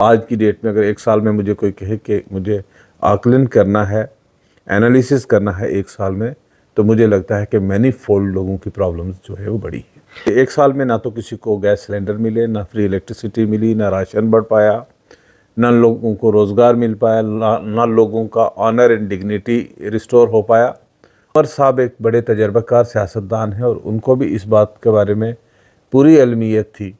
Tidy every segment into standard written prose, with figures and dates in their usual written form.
आज की डेट में अगर एक साल में मुझे कोई कहे कि मुझे आकलन करना है, एनालिसिस करना है एक साल में, तो मुझे लगता है कि मैनी फोल्ड लोगों की प्रॉब्लम्स जो है वो बड़ी है। एक साल में ना तो किसी को गैस सिलेंडर मिले, ना फ्री इलेक्ट्रिसिटी मिली, ना राशन बढ़ पाया, ना लोगों को रोज़गार मिल पाया, ना लोगों का ऑनर एंड डिग्निटी रिस्टोर हो पाया। उमर साहब एक बड़े तजर्बाकार सियासतदान हैं और उनको भी इस बात के बारे में पूरी इल्मियत थी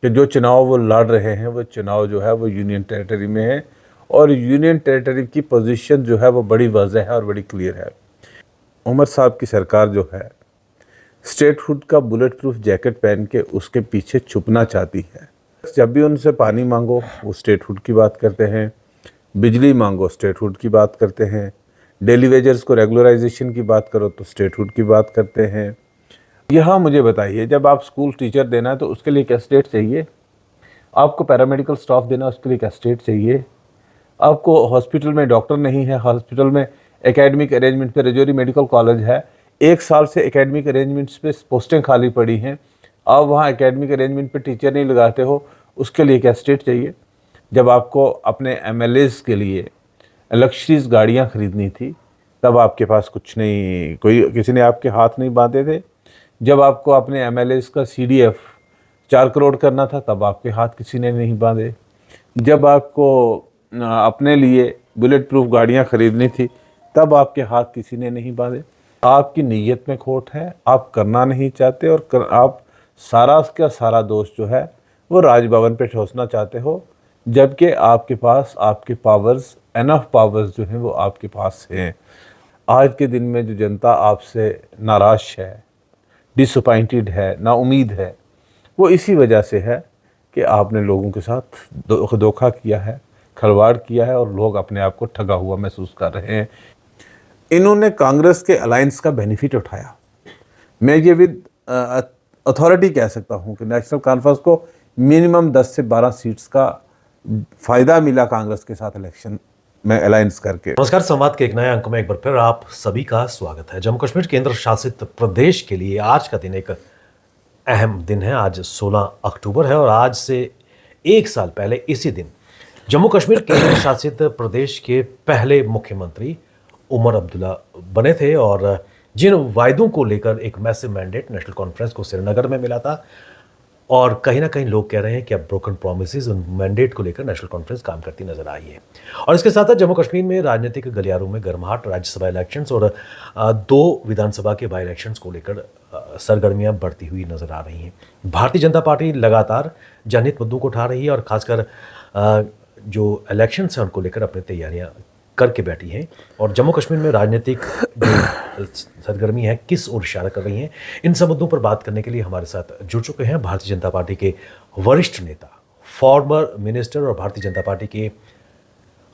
कि जो चुनाव वो लड़ रहे हैं वो चुनाव जो है वो यूनियन टेरिटरी में है और यूनियन टेरिटरी की पोजीशन जो है वो बड़ी वाज़ेह है और बड़ी क्लियर है। उमर साहब की सरकार जो है स्टेटहुड का बुलेट प्रूफ जैकेट पहन के उसके पीछे छुपना चाहती है। जब भी उनसे पानी मांगो वो स्टेटहुड की बात करते हैं, बिजली मांगो स्टेटहुड की बात करते हैं, डेली वेजर्स को रेगुलराइजेशन की बात करो तो स्टेटहुड की बात करते हैं। यहाँ मुझे बताइए, जब आप स्कूल टीचर देना है तो उसके लिए क्या स्टेट चाहिए? आपको पैरामेडिकल स्टाफ देना उसके लिए क्या स्टेट चाहिए? आपको हॉस्पिटल में डॉक्टर नहीं है, हॉस्पिटल में एकेडमिक अरेंजमेंट पे रजौरी मेडिकल कॉलेज है, एक साल से एकेडमिक अरेंजमेंट्स पे पोस्टें खाली पड़ी हैं, आप वहाँ एकेडमिक अरेंजमेंट पे टीचर नहीं लगाते हो, उसके लिए क्या स्टेट चाहिए? जब आपको अपने एमएलएज के लिए लग्जरीज गाड़ियाँ खरीदनी थी तब आपके पास कुछ नहीं, कोई किसी ने आपके हाथ नहीं बांधे थे। जब आपको अपने एमएलएज का सीडीएफ 4 करोड़ करना था तब आपके हाथ किसी ने नहीं बांधे। जब आपको अपने लिए बुलेट प्रूफ गाड़ियाँ खरीदनी थी तब आपके हाथ किसी ने नहीं बांधे। आपकी नीयत में खोट है, आप करना नहीं चाहते और आप सारा का सारा दोष जो है वो राजभवन पे ठोसना चाहते हो, जबकि आपके पास आपके पावर्स, एनफ पावर्स जो हैं वो आपके पास हैं। आज के दिन में जो जनता आपसे नाराज़ है, डिसअपॉइंटेड है, नाउम्मीद है, वो इसी वजह से है कि आपने लोगों के साथ धोखा किया है, खिलवाड़ किया है और लोग अपने आप को ठगा हुआ महसूस कर रहे हैं। इन्होंने कांग्रेस के अलायंस का बेनिफिट उठाया। मैं ये विद अथॉरिटी कह सकता हूँ कि नेशनल कॉन्फ्रेंस को मिनिमम 10 से 12 सीट्स का फ़ायदा मिला कांग्रेस के साथ इलेक्शन में अलायंस करके। नमस्कार, संवाद के एक नए अंक में एक बार फिर आप सभी का स्वागत है। जम्मू कश्मीर केंद्र शासित प्रदेश के लिए आज का दिन एक अहम दिन है। आज 16 अक्टूबर है और आज से एक साल पहले इसी दिन जम्मू कश्मीर केंद्र शासित प्रदेश के पहले मुख्यमंत्री उमर अब्दुल्ला बने थे और जिन वायदों को लेकर एक मैसिव मैंडेट नेशनल कॉन्फ्रेंस को श्रीनगर में मिला था और कहीं ना कहीं लोग कह रहे हैं कि अब ब्रोकन प्रोमिसेस उन मैंडेट को लेकर नेशनल कॉन्फ्रेंस काम करती नजर आई है। और इसके साथ साथ जम्मू कश्मीर में राजनीतिक गलियारों में गर्माहट, राज्यसभा इलेक्शंस और 2 विधानसभा के बाई इलेक्शंस को लेकर सरगर्मियां बढ़ती हुई नजर आ रही हैं। भारतीय जनता पार्टी लगातार जनहित मुद्दों को उठा रही है और खासकर जो इलेक्शंस हैं उनको लेकर अपनी तैयारियां करके बैठी हैं और जम्मू कश्मीर में राजनीतिक जो सरगर्मी है किस ओर इशारा कर रही हैं, इन सब मुद्दों पर बात करने के लिए हमारे साथ जुड़ चुके हैं भारतीय जनता पार्टी के वरिष्ठ नेता, फॉर्मर मिनिस्टर और भारतीय जनता पार्टी के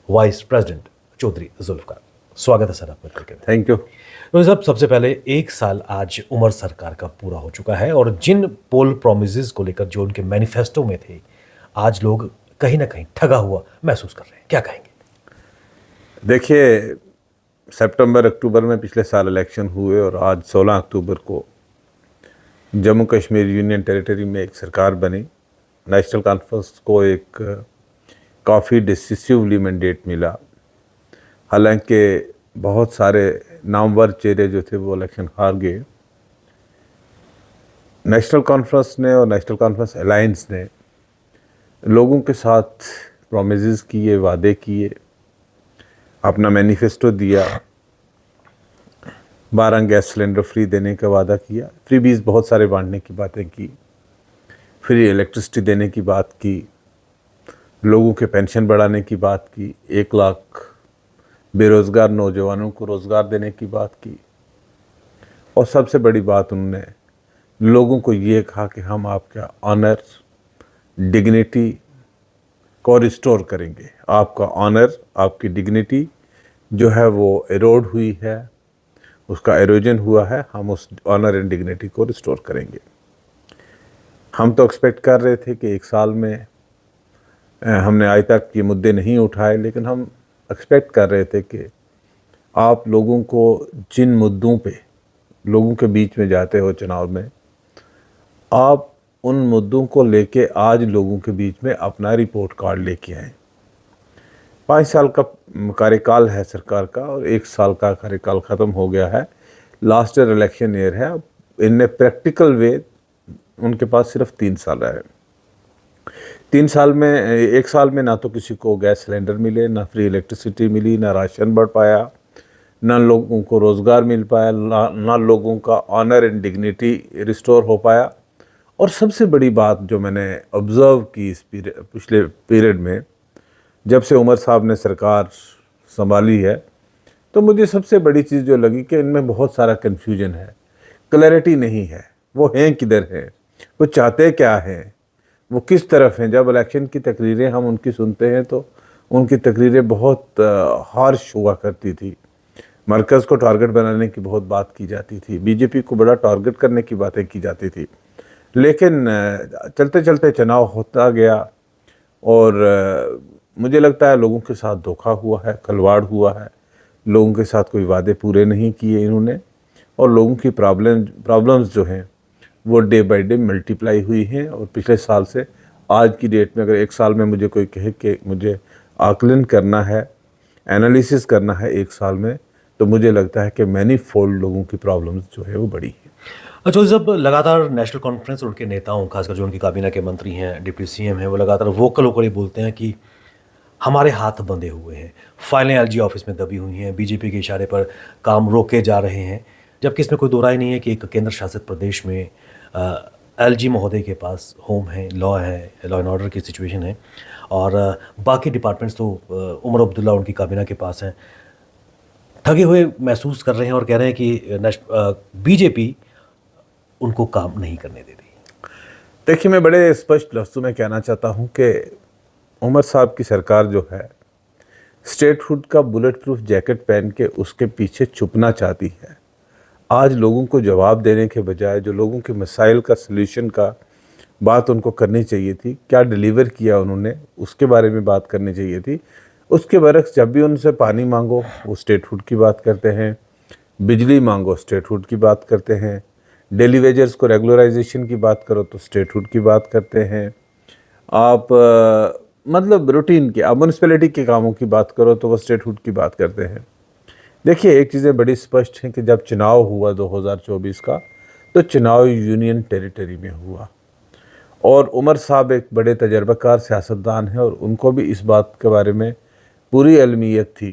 वाइस प्रेसिडेंट चौधरी जुल्फकार। स्वागत है सर आपका। Thank you. तो साहब, सबसे पहले एक साल आज उमर सरकार का पूरा हो चुका है और जिन पोल प्रोमिसेस को लेकर जो उनके मैनिफेस्टो में थे, आज लोग कहीं ना कहीं ठगा हुआ महसूस कर रहे हैं, क्या कहेंगे? देखिए, सितंबर अक्टूबर में पिछले साल इलेक्शन हुए और आज 16 अक्टूबर को जम्मू कश्मीर यूनियन टेरिटरी में एक सरकार बनी। नेशनल कॉन्फ्रेंस को एक काफ़ी डिसिसिवली मैंडेट मिला। हालांकि बहुत सारे नामवर चेहरे जो थे वो इलेक्शन हार गए। नेशनल कॉन्फ्रेंस ने और नेशनल कॉन्फ्रेंस अलायंस ने लोगों के साथ प्रोमिसेस किए, वादे किए, अपना मैनिफेस्टो दिया। 12 गैस सिलेंडर फ्री देने का वादा किया, फ्रीबीज बहुत सारे बांटने की बातें की, फ्री इलेक्ट्रिसिटी देने की बात की, लोगों के पेंशन बढ़ाने की बात की, 1 लाख बेरोज़गार नौजवानों को रोज़गार देने की बात की और सबसे बड़ी बात उन्होंने लोगों को ये कहा कि हम आपका ऑनर, डिग्निटी को रिस्टोर करेंगे। आपका ऑनर, आपकी डिग्निटी जो है वो एरोड हुई है, उसका एरोजन हुआ है, हम उस ऑनर एंड डिग्निटी को रिस्टोर करेंगे। हम तो एक्सपेक्ट कर रहे थे कि एक साल में हमने आज तक ये मुद्दे नहीं उठाए, लेकिन हम एक्सपेक्ट कर रहे थे कि आप लोगों को जिन मुद्दों पे लोगों के बीच में जाते हो चुनाव में, आप उन मुद्दों को लेके आज लोगों के बीच में अपना रिपोर्ट कार्ड लेके आए। 5 साल का कार्यकाल है सरकार का और 1 साल का कार्यकाल ख़त्म हो गया है। लास्ट ईयर इलेक्शन ईयर है। अब इनने प्रैक्टिकल वे उनके पास सिर्फ 3 साल है। 1 साल में ना तो किसी को गैस सिलेंडर मिले, ना फ्री इलेक्ट्रिसिटी मिली, ना राशन बढ़ पाया, ना लोगों को रोज़गार मिल पाया, ना लोगों का ऑनर एंड डिग्निटी रिस्टोर हो पाया। और सबसे बड़ी बात जो मैंने ऑब्ज़र्व की इस पिछले पीरियड में, जब से उमर साहब ने सरकार संभाली है, तो मुझे सबसे बड़ी चीज़ जो लगी कि इनमें बहुत सारा कन्फ्यूजन है, क्लैरिटी नहीं है। वो हैं किधर हैं, वो चाहते क्या हैं, वो किस तरफ हैं। जब इलेक्शन की तकरीरें हम उनकी सुनते हैं तो उनकी तकरीरें बहुत हार्श हुआ करती थी। मरकज़ को टारगेट बनाने की बहुत बात की जाती थी, बीजेपी को बड़ा टारगेट करने की बातें की जाती थी। लेकिन चलते चलते चुनाव होता गया और मुझे लगता है लोगों के साथ धोखा हुआ है, खिलवाड़ हुआ है। लोगों के साथ कोई वादे पूरे नहीं किए इन्होंने और लोगों की प्रॉब्लम्स जो हैं वो डे बाय डे मल्टीप्लाई हुई हैं। और पिछले साल से आज की डेट में अगर 1 साल में मुझे कोई कहे कि मुझे आकलन करना है, एनालिसिस करना है 1 साल में, तो मुझे लगता है कि मैनीफोल्ड लोगों की प्रॉब्लम्स जो है वो बड़ी है। अच्छा, जब लगातार नेशनल कॉन्फ्रेंस और उनके नेताओं, खासकर जो उनकी काबीना के मंत्री हैं, डिप्टी सीएम हैं, वो लगातार वोकल होकर ही बोलते हैं कि हमारे हाथ बंधे हुए हैं, फाइलें एलजी ऑफिस में दबी हुई हैं, बीजेपी के इशारे पर काम रोके जा रहे हैं। जबकि इसमें कोई दो राय नहीं है कि एक केंद्र शासित प्रदेश में एलजी महोदय के पास होम है, लॉ एंड ऑर्डर की सिचुएशन है और बाकी डिपार्टमेंट्स तो उमर अब्दुल्ला उनकी काबीना के पास हैं। ठगे हुए महसूस कर रहे हैं और कह रहे हैं कि बीजेपी उनको काम नहीं करने दे रही। देखिए, मैं बड़े स्पष्ट लफ्ज़ों में कहना चाहता हूँ कि उमर साहब की सरकार जो है स्टेटहुड का बुलेट प्रूफ जैकेट पहन के उसके पीछे छुपना चाहती है। आज लोगों को जवाब देने के बजाय जो लोगों के मसाइल का सलूशन का बात उनको करनी चाहिए थी, क्या डिलीवर किया उन्होंने, उसके बारे में बात करनी चाहिए थी। उसके बरक्स जब भी उनसे पानी मांगो वो स्टेटहुड की बात करते हैं, बिजली मांगो स्टेटहुड की बात करते हैं, डेली वेजर्स को रेगुलराइजेशन की बात करो तो स्टेटहुड की बात करते हैं। आप मतलब रूटीन के, आप म्यूनसिपैलिटी के कामों की बात करो तो वो स्टेटहुड की बात करते हैं। देखिए, एक चीज़ें बड़ी स्पष्ट हैं कि जब चुनाव हुआ 2024 का, तो चुनाव यूनियन टेरिटरी में हुआ और उमर साहब एक बड़े तजर्बाकार सियासतदान हैं और उनको भी इस बात के बारे में पूरी इल्मियत थी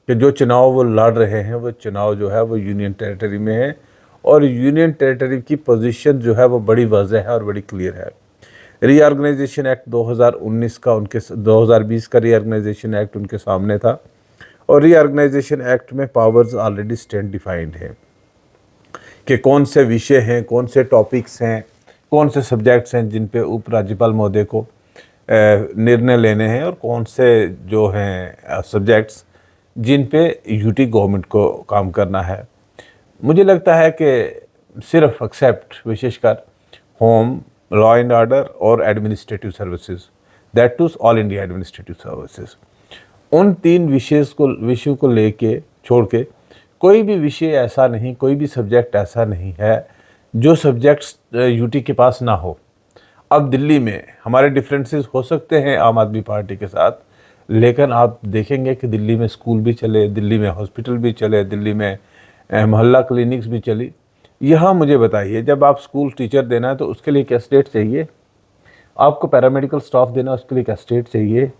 कि जो चुनाव वो लड़ रहे हैं वो चुनाव जो है वो यूनियन टेरिटरी में है और यूनियन टेरिटरी की पोजीशन जो है वो बड़ी वाज़ेह है और बड़ी क्लियर है। रीऑर्गेनाइजेशन एक्ट 2019 का 2020 का रीऑर्गेनाइजेशन एक्ट उनके सामने था और रीऑर्गेनाइजेशन एक्ट में पावर्स ऑलरेडी स्टैंड डिफाइंड है कि कौन से विषय हैं, कौन से टॉपिक्स हैं, कौन से सब्जेक्ट्स हैं जिन पे उपराज्यपाल महोदय को निर्णय लेने हैं और कौन से जो हैं सब्जेक्ट्स जिन पे यूटी गवर्नमेंट को काम करना है। मुझे लगता है कि सिर्फ एक्सेप्ट विशेषकर होम, लॉ एंड ऑर्डर और administrative services, that too all India administrative services, उन 3 विषयों को लेके छोड़ के कोई भी विषय ऐसा नहीं, कोई भी सब्जेक्ट ऐसा नहीं है जो सब्जेक्ट्स यूटी के पास ना हो। अब दिल्ली में हमारे डिफरेंसेस हो सकते हैं आम आदमी पार्टी के साथ, लेकिन आप देखेंगे कि दिल्ली में स्कूल भी चले, दिल्ली में हॉस्पिटल भी चले, दिल्ली में मोहल्ला क्लिनिक्स भी चली। यहाँ मुझे बताइए, जब आप स्कूल टीचर देना है तो उसके लिए क्या स्टेट चाहिए? आपको पैरामेडिकल स्टाफ देना है उसके लिए क्या स्टेट चाहिए?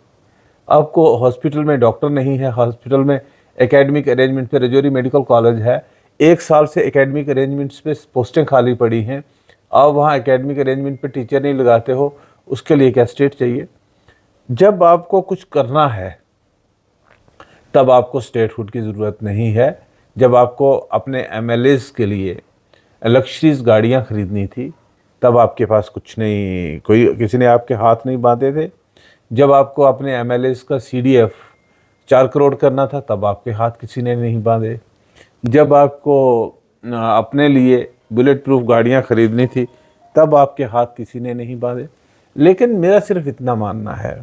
आपको हॉस्पिटल में डॉक्टर नहीं है, हॉस्पिटल में एकेडमिक अरेंजमेंट पे रजौरी मेडिकल कॉलेज है, 1 साल से एकेडमिक अरेंजमेंट्स पे पोस्टें खाली पड़ी हैं, आप वहाँ एकेडमिक अरेंजमेंट पे टीचर नहीं लगाते हो, उसके लिए क्या स्टेट चाहिए? जब आपको कुछ करना है तब आपको स्टेटहुड की ज़रूरत नहीं है। जब आपको अपने एमएलएज के लिए लग्जरीज गाड़ियाँ ख़रीदनी थी तब आपके पास कुछ नहीं, किसी ने आपके हाथ नहीं बांधे थे। जब आपको अपने एमएलएज का सीडीएफ 4 करोड़ करना था तब आपके हाथ किसी ने नहीं बांधे। जब आपको अपने लिए बुलेट प्रूफ गाड़ियाँ ख़रीदनी थी तब आपके हाथ किसी ने नहीं बांधे। लेकिन मेरा सिर्फ इतना मानना है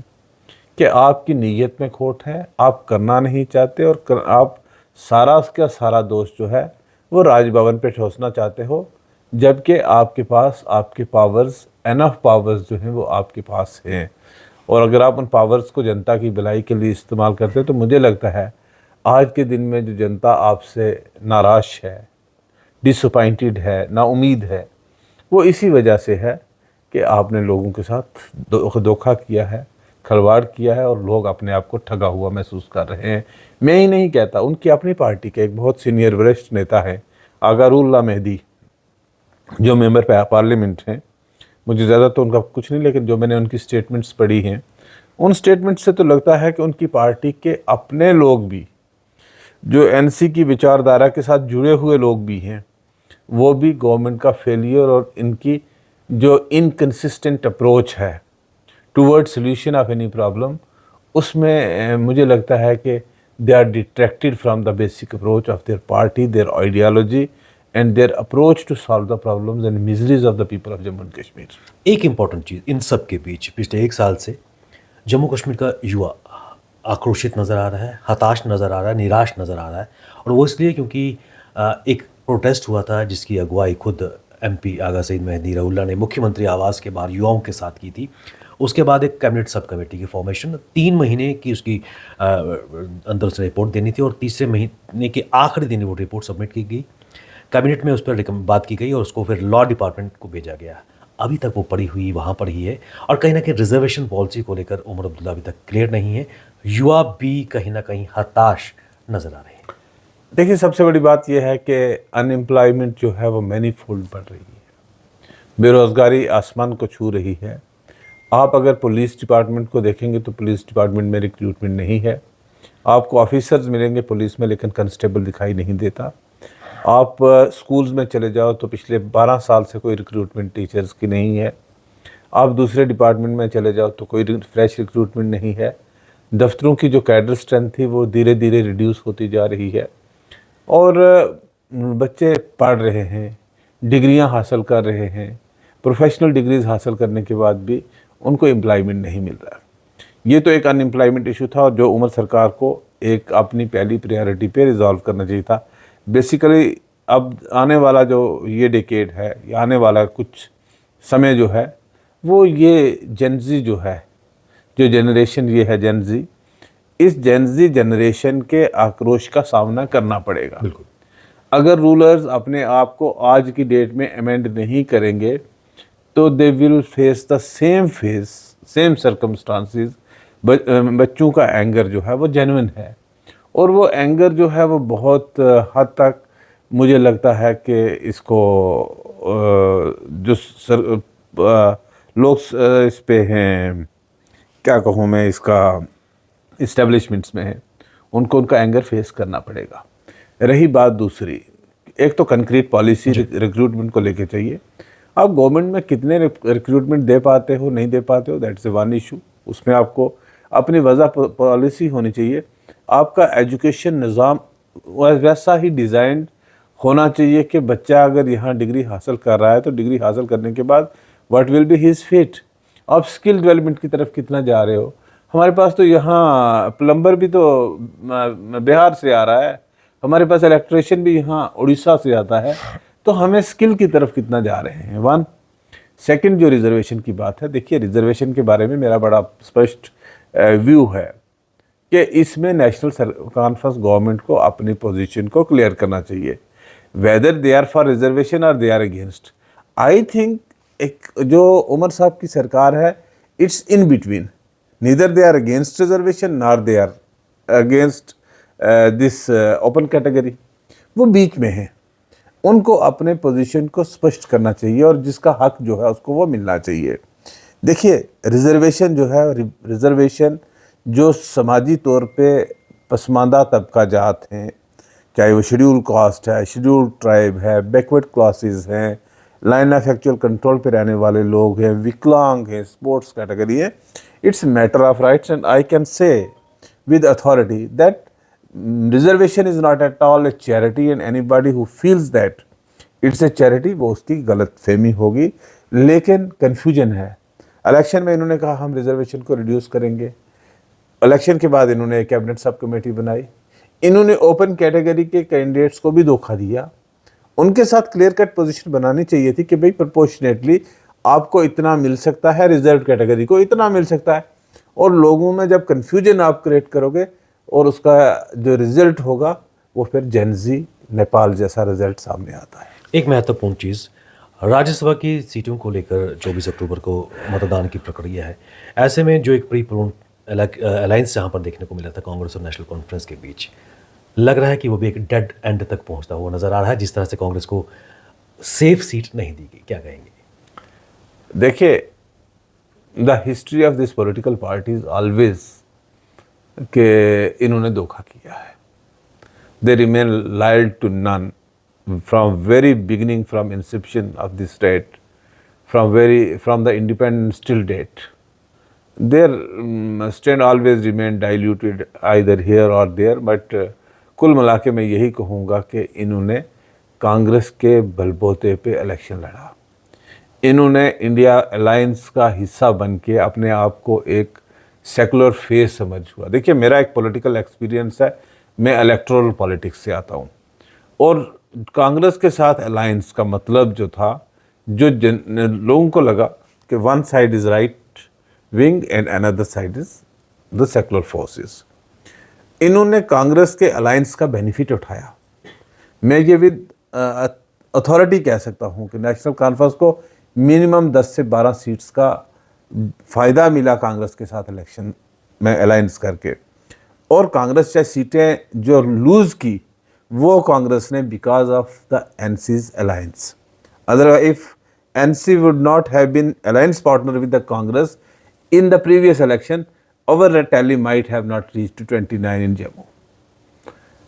कि आपकी नीयत में खोट है, आप करना नहीं चाहते और आप सारा का सारा दोष जो है वो राजभवन पे ठोसना चाहते हो, जबकि आपके पास आपके पावर्स एनफ पावर्स जो हैं वो आपके पास हैं, और अगर आप उन पावर्स को जनता की भलाई के लिए इस्तेमाल करते हैं तो मुझे लगता है आज के दिन में जो जनता आपसे नाराज़ है, डिसअपॉइंटेड है, नाउम्मीद है, वो इसी वजह से है कि आपने लोगों के साथ धोखा किया है, खिलवाड़ किया है, और लोग अपने आप को ठगा हुआ महसूस कर रहे हैं। मैं ही नहीं कहता, उनकी अपनी पार्टी के एक बहुत सीनियर वरिष्ठ नेता हैं आगारुल्लाह मेहदी, जो मेंबर पार्लियामेंट हैं। मुझे ज़्यादा तो उनका कुछ नहीं, लेकिन जो मैंने उनकी स्टेटमेंट्स पढ़ी हैं, उन स्टेटमेंट से तो लगता है कि उनकी पार्टी के अपने लोग भी, जो एनसी की विचारधारा के साथ जुड़े हुए लोग भी हैं, वो भी गवर्नमेंट का फेलियर और इनकी जो इनकंसिस्टेंट अप्रोच है toward solution of any problem, उसमें मुझे लगता है कि they are distracted from the basic approach of their party, their ideology and their approach to solve the problems and miseries of the people of Jammu and Kashmir. एक important चीज़ इन सब के बीच पिछले एक साल से जम्मू कश्मीर का युवा आक्रोशित नज़र आ रहा है, हताश नज़र आ रहा है, निराश नज़र आ रहा है, और वो इसलिए क्योंकि एक प्रोटेस्ट हुआ था जिसकी अगुवाई खुद एमपी आगा सईद मेहदी रऊल्ला ने मुख्यमंत्री आवास के बाहर युवाओं के साथ की थी। उसके बाद एक कैबिनेट सब कमेटी की फॉर्मेशन, 3 महीने की उसकी अंदर से रिपोर्ट देनी थी, और तीसरे महीने के आखिरी दिन वो रिपोर्ट सबमिट की गई। कैबिनेट में उस पर बात की गई और उसको फिर लॉ डिपार्टमेंट को भेजा गया। अभी तक वो पड़ी हुई वहाँ पर ही है, और कहीं ना कहीं रिजर्वेशन पॉलिसी को लेकर उमर अब्दुल्ला अभी तक क्लियर नहीं है। युवा भी कहीं ना कहीं हताश नजर आ रहे हैं। देखिए, सबसे बड़ी बात यह है कि अनएम्प्लॉयमेंट जो है वो मैनीफोल्ड बढ़ रही है, बेरोज़गारी आसमान को छू रही है। आप अगर पुलिस डिपार्टमेंट को देखेंगे तो पुलिस डिपार्टमेंट में रिक्रूटमेंट नहीं है। आपको ऑफिसर्स मिलेंगे पुलिस में, लेकिन कांस्टेबल दिखाई नहीं देता। आप स्कूल्स में चले जाओ तो पिछले 12 साल से कोई रिक्रूटमेंट टीचर्स की नहीं है। आप दूसरे डिपार्टमेंट में चले जाओ तो कोई फ्रेश रिक्रूटमेंट नहीं है। दफ्तरों की जो कैडर स्ट्रेंथ थी वो धीरे धीरे रिड्यूस होती जा रही है, और बच्चे पढ़ रहे हैं, डिग्रियां हासिल कर रहे हैं, प्रोफेशनल डिग्रीज हासिल करने के बाद भी उनको एम्प्लॉयमेंट नहीं मिल रहा। ये तो एक अनएम्प्लॉयमेंट इशू था, और जो उमर सरकार को एक अपनी पहली प्रायोरिटी पे रिजॉल्व करना चाहिए था। बेसिकली अब आने वाला जो ये डिकेड है, या आने वाला कुछ समय जो है, वो ये जेनजी जो है, जो जनरेशन ये है जेनजी, इस जेनजी जनरेशन के आक्रोश का सामना करना पड़ेगा। बिल्कुल। अगर रूलर्स अपने आप को आज की डेट में अमेंड नहीं करेंगे तो they will face the same circumstances. बच्चों का एंगर जो है वो जेन्युइन है, और वो एंगर जो है वो बहुत हद तक मुझे लगता है कि इसको लोग इस पे हैं, क्या कहूँ मैं, इसका इस्टेब्लिशमेंट्स में है, उनको उनका एंगर फेस करना पड़ेगा। रही बात दूसरी, एक तो कंक्रीट पॉलिसी रिक्रूटमेंट को लेके चाहिए। आप गवर्नमेंट में कितने रिक्रूटमेंट दे पाते हो, नहीं दे पाते हो, दैट्स ए वन इशू। उसमें आपको अपनी वजह पॉलिसी होनी चाहिए। आपका एजुकेशन निज़ाम वैसा ही डिज़ाइन होना चाहिए कि बच्चा अगर यहाँ डिग्री हासिल कर रहा है तो डिग्री हासिल करने के बाद what will be his fit. आप स्किल डेवलपमेंट की तरफ कितना जा रहे हो। हमारे पास तो यहाँ प्लम्बर भी तो बिहार से आ रहा है, हमारे पास इलेक्ट्रिशियन भी यहाँ उड़ीसा से आता है, तो हमें स्किल की तरफ कितना जा रहे हैं। वन सेकंड, जो रिजर्वेशन की बात है, देखिए रिजर्वेशन के बारे में मेरा बड़ा स्पष्ट व्यू है कि इसमें नेशनल कॉन्फ्रेंस गवर्नमेंट को अपनी पोजीशन को क्लियर करना चाहिए, whether they are for reservation और they are against. I think एक जो उमर साहब की सरकार है, it's in between, neither they are against reservation nor they are against this open category, वो बीच में है। उनको अपने पोजीशन को स्पष्ट करना चाहिए, और जिसका हक जो है उसको वो मिलना चाहिए। देखिए रिजर्वेशन जो है, रिजर्वेशन जो समाजी तौर पे पसमानदा तबका जात हैं, चाहे वो शेड्यूल कास्ट है, शेड्यूल ट्राइब है, बैकवर्ड क्लासेस हैं, लाइन ऑफ एक्चुअल कंट्रोल पे रहने वाले लोग हैं, विकलांग हैं, स्पोर्ट्स कैटेगरी है, it's matter of rights. And I can से with authority that reservation is not at all a charity, and anybody who feels that it's a charity वो उसकी गलत फहमी होगी। लेकिन कन्फ्यूजन है। इलेक्शन में इन्होंने कहा हम रिजर्वेशन को रिड्यूस करेंगे, इलेक्शन के बाद इन्होंने एक कैबिनेट सब कमेटी बनाई, इन्होंने ओपन कैटेगरी के कैंडिडेट्स को भी धोखा दिया। उनके साथ क्लियर कट पोजीशन बनानी चाहिए थी कि भाई प्रोपोर्शनेटली आपको इतना मिल सकता है, रिजर्व कैटेगरी को इतना मिल सकता है, और लोगों में जब कन्फ्यूजन आप क्रिएट करोगे और उसका जो रिजल्ट होगा वो फिर जेनजी नेपाल जैसा रिजल्ट सामने आता है। एक महत्वपूर्ण चीज़, राज्यसभा की सीटों को लेकर 24 अक्टूबर को मतदान की प्रक्रिया है। ऐसे में जो एक प्री पोल अलायंस जहाँ पर देखने को मिला था कांग्रेस और नेशनल कॉन्फ्रेंस के बीच, लग रहा है कि वो भी एक डेड एंड तक पहुंचता हुआ नजर आ रहा है, जिस तरह से कांग्रेस को सेफ सीट नहीं दी गई। क्या कहेंगे? देखिए, the history of this political parties always कि इन्होंने धोखा किया है। They remain loyal to none from very beginning, from inception of this state, from the independence till date. Their stand always remain diluted either here or there, but कुल मिला के मैं यही कहूँगा कि इन्होंने कांग्रेस के बलबूते पे इलेक्शन लड़ा। इन्होंने इंडिया अलायंस का हिस्सा बन के अपने आप को एक सेकुलर फेस समझ हुआ। देखिए, मेरा एक पॉलिटिकल एक्सपीरियंस है, मैं इलेक्टोरल पॉलिटिक्स से आता हूँ, और कांग्रेस के साथ अलायंस का मतलब जो था, जो लोगों को लगा कि one side is right wing and another side is the secular forces, इन्होंने कांग्रेस के अलायंस का बेनिफिट उठाया। मैं ये विद अथॉरिटी कह सकता हूँ कि नेशनल कॉन्फ्रेंस को मिनिमम 10 से 12 सीट्स का फ़ायदा मिला कांग्रेस के साथ इलेक्शन में अलायंस करके, और कांग्रेस चाहे सीटें जो लूज़ की वो कांग्रेस ने because of the NC's alliance. Otherwise if NC would not have been alliance partner with the Congress in the previous election, our tally might have not reached to 29 in Jammu।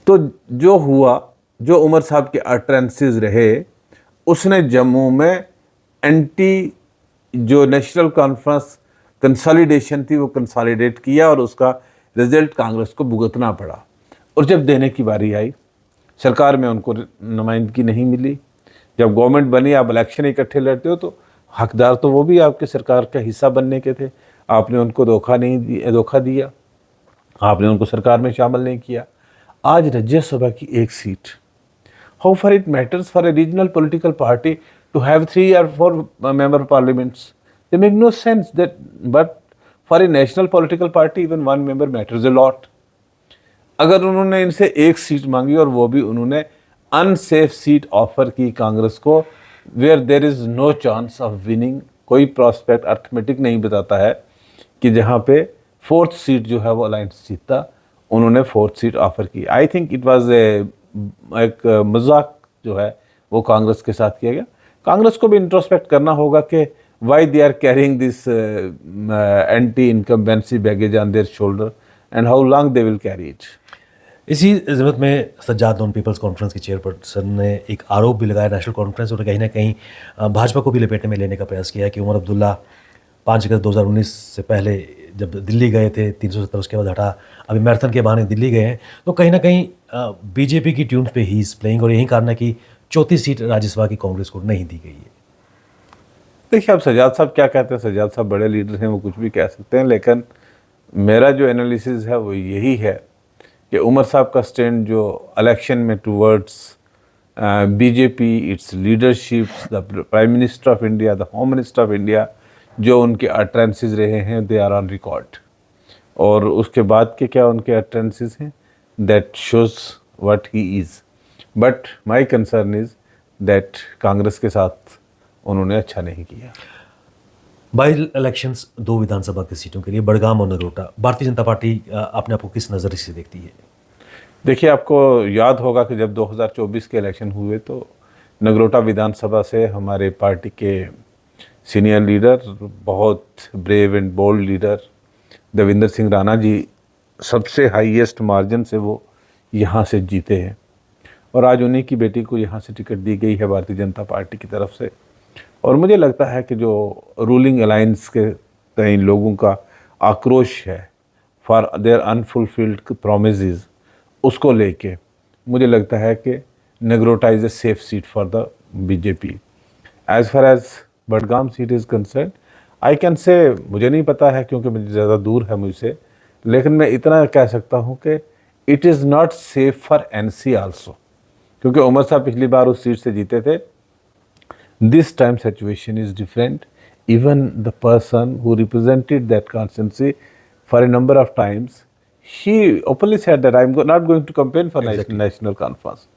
तो जो हुआ, जो उमर साहब के अटरेंसेस रहे, उसने जम्मू में एंटी जो नेशनल कॉन्फ्रेंस कंसोलिडेशन थी वो कंसोलिडेट किया, और उसका रिजल्ट कांग्रेस को भुगतना पड़ा। और जब देने की बारी आई, सरकार में उनको नुमाइंदगी नहीं मिली। जब गवर्नमेंट बनी, आप इलेक्शन इकट्ठे लड़ते हो तो हकदार तो वो भी आपके सरकार का हिस्सा बनने के थे। आपने उनको धोखा दिया, आपने उनको सरकार में शामिल नहीं किया। आज राज्यसभा की एक सीट, how far it matters for a regional political party to have 3 or 4 member parliaments, they make no sense that, but for a national political party even 1 member matters a lot। अगर उन्होंने इनसे एक सीट मांगी और वो भी उन्होंने unsafe seat offer की कांग्रेस को, where there is no chance of winning, कोई प्रॉस्पेक्ट अर्थमेटिक नहीं बताता है कि जहाँ पे 4th सीट जो है वो अलायंस जीतता, उन्होंने 4th सीट ऑफर की। आई थिंक इट वाज एक मजाक जो है वो कांग्रेस के साथ किया गया। कांग्रेस को भी इंट्रोस्पेक्ट करना होगा कि why they are carrying this anti incumbency baggage on their shoulder and how long they will carry it. इसी ज़रूरत में सज्जाद नॉन पीपल्स कॉन्फ्रेंस के चेयरपर्सन ने एक आरोप भी लगाया नेशनल कॉन्फ्रेंस और कहीं ना कहीं भाजपा को भी लपेटे में लेने का प्रयास किया कि उमर अब्दुल्ला 5 अगस्त 2019 से पहले जब दिल्ली गए थे 370, उसके बाद हटा, अभी मैराथन के बहाने दिल्ली गए हैं, तो कहीं ना कहीं बीजेपी की ट्यून्स पे ही इज प्लेइंग, और यही कारण है कि 34 सीट राज्यसभा की कांग्रेस को नहीं दी गई है। देखिए, अब सज्जाद साहब क्या कहते हैं, सज्जाद साहब बड़े लीडर हैं, वो कुछ भी कह सकते हैं, लेकिन मेरा जो एनालिसिस है वो यही है कि उमर साहब का स्टैंड जो इलेक्शन में towards BJP, it's leadership, the prime minister of India, the home minister of India, जो उनके अटरेंसेस रहे हैं, दे आर ऑन रिकॉर्ड। और उसके बाद के क्या उनके अटरेंसेस हैं, that shows what he is. But my concern is that Congress के साथ उन्होंने अच्छा नहीं किया। बाई इलेक्शंस 2 विधानसभा की सीटों के लिए, बड़गाम और नगरोटा, भारतीय जनता पार्टी अपने आप को किस नज़र से देखती है? देखिए, आपको याद होगा कि जब 2024 के इलेक्शन हुए तो नगरोटा विधानसभा से हमारे पार्टी के सीनियर लीडर, बहुत brave and bold leader Devendra Singh Rana ji सबसे हाईएस्ट मार्जिन से वो यहाँ से जीते हैं, और आज उन्हीं की बेटी को यहाँ से टिकट दी गई है भारतीय जनता पार्टी की तरफ से। और मुझे लगता है कि जो रूलिंग अलायंस के कई लोगों का आक्रोश है फॉर देयर अनफुलफिल्ड प्रोमिसेस, उसको लेके मुझे लगता है कि Nagrota is a safe seat for the BJP. As far as Budgam seat is concern, I can say, मुझे नहीं पता है क्योंकि मुझे ज़्यादा दूर है मुझसे, लेकिन मैं इतना कह सकता हूँ कि it is not safe for NC also, क्योंकि उमर साहब पिछली बार उस सीट से जीते थे। This time situation is different. even the person who represented that constituency for a number of times, she openly said that I'm not going to campaign for national conference.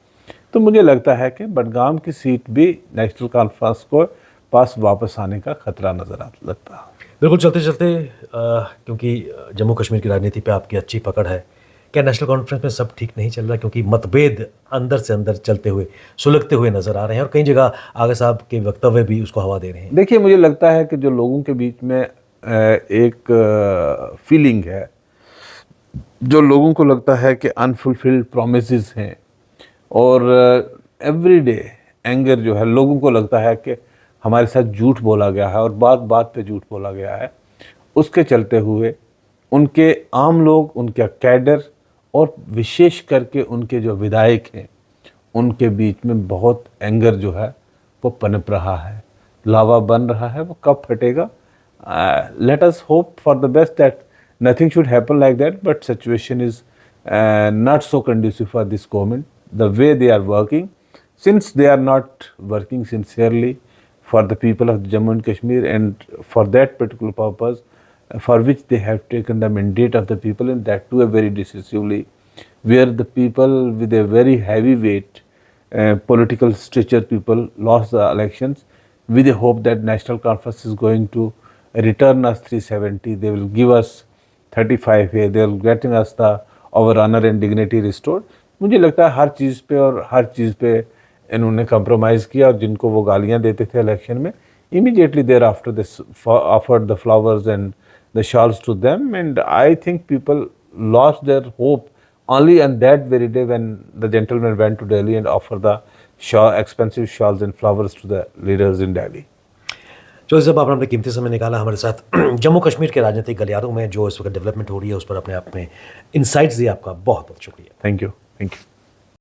तो मुझे लगता है कि बडगाम की सीट भी नेशनल कॉन्फ्रेंस को पास वापस आने का खतरा नजर लगता है। बिल्कुल, चलते चलते क्योंकि जम्मू कश्मीर की राजनीति पे आपकी अच्छी पकड़ है, क्या नेशनल कॉन्फ्रेंस में सब ठीक नहीं चल रहा? क्योंकि मतभेद अंदर से अंदर चलते हुए, सुलगते हुए नजर आ रहे हैं और कई जगह आगा साहब के वक्तव्य भी उसको हवा दे रहे हैं। देखिए, मुझे लगता है कि जो लोगों के बीच में एक फीलिंग है, जो लोगों को लगता है कि अनफुलफिल्ड प्रोमिसेस हैं और एवरीडे एंगर जो है, लोगों को लगता है कि हमारे साथ झूठ बोला गया है और बात बात पे झूठ बोला गया है, उसके चलते हुए उनके आम लोग, उनका कैडर और विशेष करके उनके जो विधायक हैं, उनके बीच में बहुत एंगर जो है वो पनप रहा है, लावा बन रहा है। वो कब फटेगा? Let us hope for the best that nothing should happen like that, but situation is not so conducive for this government. The way they are working, since they are not working sincerely for the people of Jammu and Kashmir, and for that particular purpose for which they have taken the mandate of the people, and that too very decisively, where the people with a very heavyweight political stature people lost the elections with a hope that National Conference is going to return us 370, they will give us 35 है, they are getting us the our honor and dignity restored। मुझे लगता है हर चीज़ पे और हर चीज़ पे इन्होंने compromise किया और जिनको वो गालियाँ देते थे इलेक्शन में, immediately thereafter they offered the flowers and the shawls to them, and I think people lost their hope only on that very day when the gentleman went to Delhi and offered the expensive shawls and flowers to the leaders in Delhi। जो जब आपने अपने कीमती समय निकाला हमारे साथ जम्मू कश्मीर के राजनीतिक गलियारों में जो इस वक्त डेवलपमेंट हो रही है उस पर अपने आप में इनसाइट्स दिए, आपका बहुत बहुत शुक्रिया। Thank you.